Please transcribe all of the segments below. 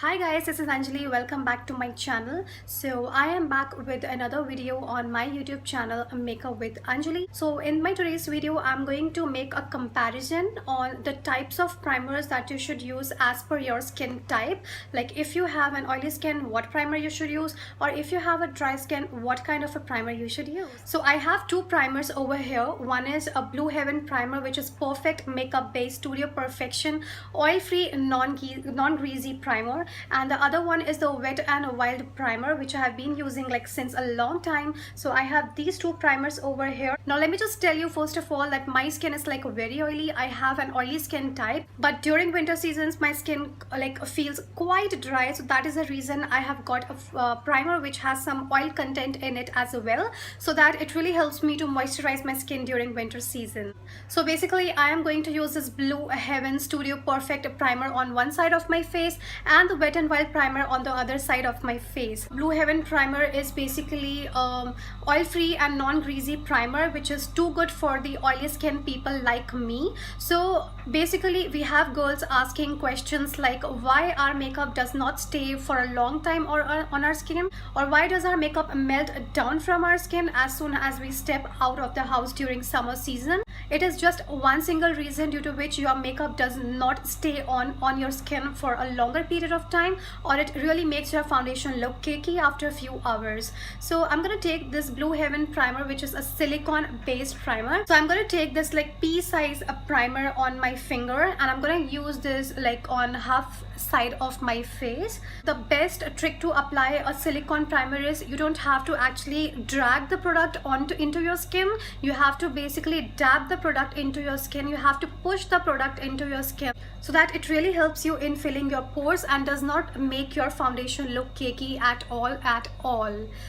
Hi guys, this is Anjali. Welcome back to my channel. So I am back with another video on my YouTube channel, Makeup with Anjali. So in my today's video, I'm going to make a comparison on the types of primers that you should use as per your skin type. Like if you have an oily skin, what primer you should use, or if you have a dry skin, what kind of a primer you should use. So I have two primers over here. One is a Blue Heaven primer, which is perfect makeup base studio perfection oil-free non-greasy primer, and the other one is the Wet and Wild primer, which I have been using like since a long time. So I have these two primers over here. Now let me just tell you first of all that my skin is like very oily. I have an oily skin type, but during winter seasons my skin like feels quite dry, so that is the reason I have got a primer which has some oil content in it as well, so that it really helps me to moisturize my skin during winter season. So basically I am going to use this Blue Heaven Studio Perfect primer on one side of my face and the Wet and Wild primer on the other side of my face. Blue Heaven primer is basically oil-free and non-greasy primer, which is too good for the oily skin people like me. So basically we have girls asking questions like why our makeup does not stay for a long time or on our skin, or why does our makeup melt down from our skin as soon as we step out of the house during summer season. It is just one single reason due to which your makeup does not stay on your skin for a longer period of time, or it really makes your foundation look cakey after a few hours. So I'm gonna take this Blue Heaven primer, which is a silicone based primer. So I'm gonna take this like pea size primer on my finger, and I'm gonna use this like on half side of my face. The best trick to apply a silicone primer is you don't have to actually drag the product into your skin. You have to basically dab the product into your skin. You have to push the product into your skin, so that it really helps you in filling your pores and does not make your foundation look cakey at all.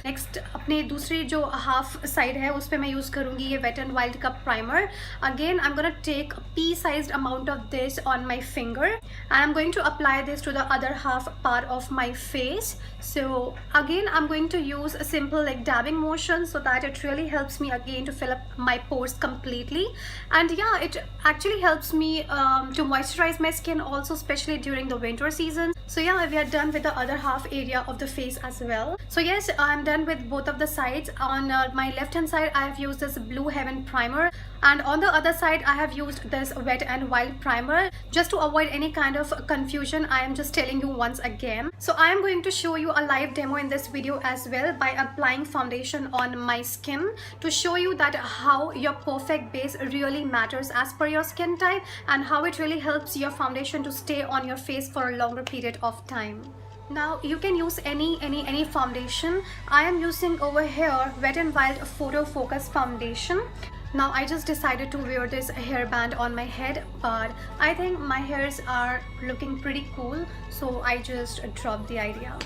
Next अपने दूसरी जो half side है उस पे मैं use करूँगी ये Wet and Wild का primer. Again I'm gonna take a pea sized amount of this on my finger, and I'm going to apply this to the other half part of my face. So again I'm going to use a simple like dabbing motion, so that it really helps me again to fill up my pores completely. And yeah, it actually helps me to moisturize my skin also, especially during the winter season. So yeah, we are done with the other half area of the face as well. So yes, I'm done with both of the sides. On my left hand side I have used this Blue Heaven primer, and on the other side I have used this Wet and Wild primer. Just to avoid any kind of confusion, I am just telling you once again. So I am going to show you a live demo in this video as well by applying foundation on my skin, to show you that how your perfect base really matters as per your skin type, and how it really helps your foundation to stay on your face for a longer period of time. Now you can use any foundation. I am using over here Wet and Wild Photo Focus foundation. Now I just decided to wear this hairband on my head, but I think my hairs are looking pretty cool, so I just dropped the idea.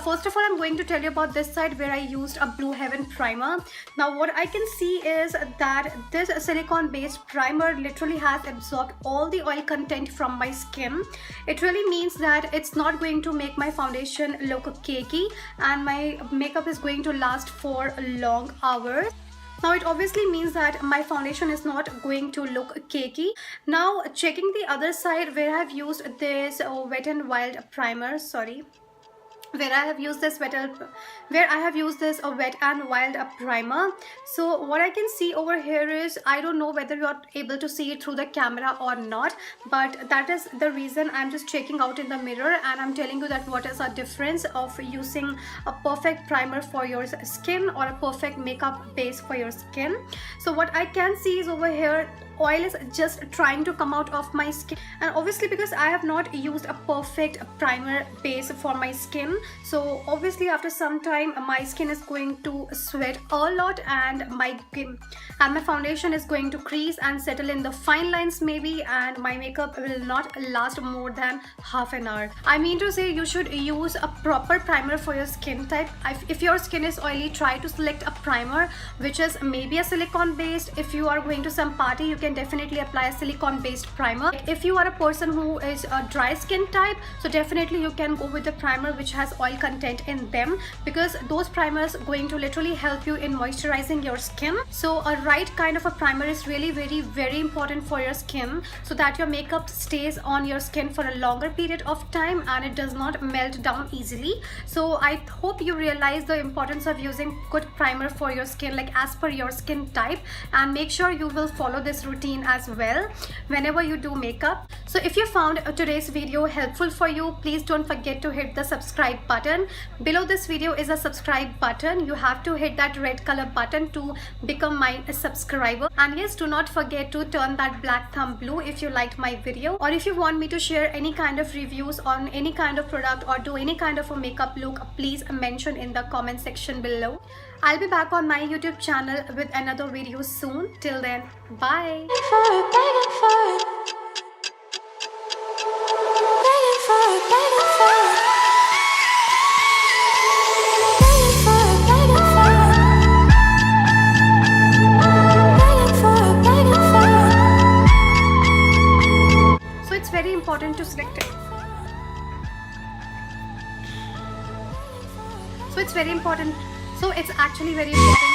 First of all, I'm going to tell you about this side where I used a Blue Heaven primer. Now what I can see is that this silicone based primer literally has absorbed all the oil content from my skin. It really means that it's not going to make my foundation look cakey, and my makeup is going to last for long hours. Now it obviously means that my foundation is not going to look cakey. Now checking the other side where I've used this Wet and Wild primer, where I have used this Wet and Wild primer. So what I can see over here is, I don't know whether you are able to see it through the camera or not, but that is the reason I'm just checking out in the mirror, and I'm telling you that what is the difference of using a perfect primer for your skin or a perfect makeup base for your skin. So what I can see is over here oil is just trying to come out of my skin, and obviously because I have not used a perfect primer base for my skin, so obviously after some time my skin is going to sweat a lot, and my foundation is going to crease and settle in the fine lines maybe, and my makeup will not last more than half an hour. I mean to say, you should use a proper primer for your skin type. If your skin is oily, try to select a primer which is maybe a silicone based. If you are going to some party, you can can definitely apply a silicone based primer. If you are a person who is a dry skin type, so definitely you can go with the primer which has oil content in them, because those primers going to literally help you in moisturizing your skin. So a right kind of a primer is really very important for your skin, so that your makeup stays on your skin for a longer period of time and it does not melt down easily. So I hope you realize the importance of using good primer for your skin, like as per your skin type, and make sure you will follow this routine as well whenever you do makeup. So if you found today's video helpful for you, please don't forget to hit the subscribe button. Below this video is a subscribe button. You have to hit that red color button to become my subscriber. And yes, do not forget to turn that black thumb blue if you liked my video, or if you want me to share any kind of reviews on any kind of product or do any kind of a makeup look, please mention in the comment section below. I'll be back on my YouTube channel with another video soon. Till then, bye. Very important to select it. So it's very important. So it's actually very important.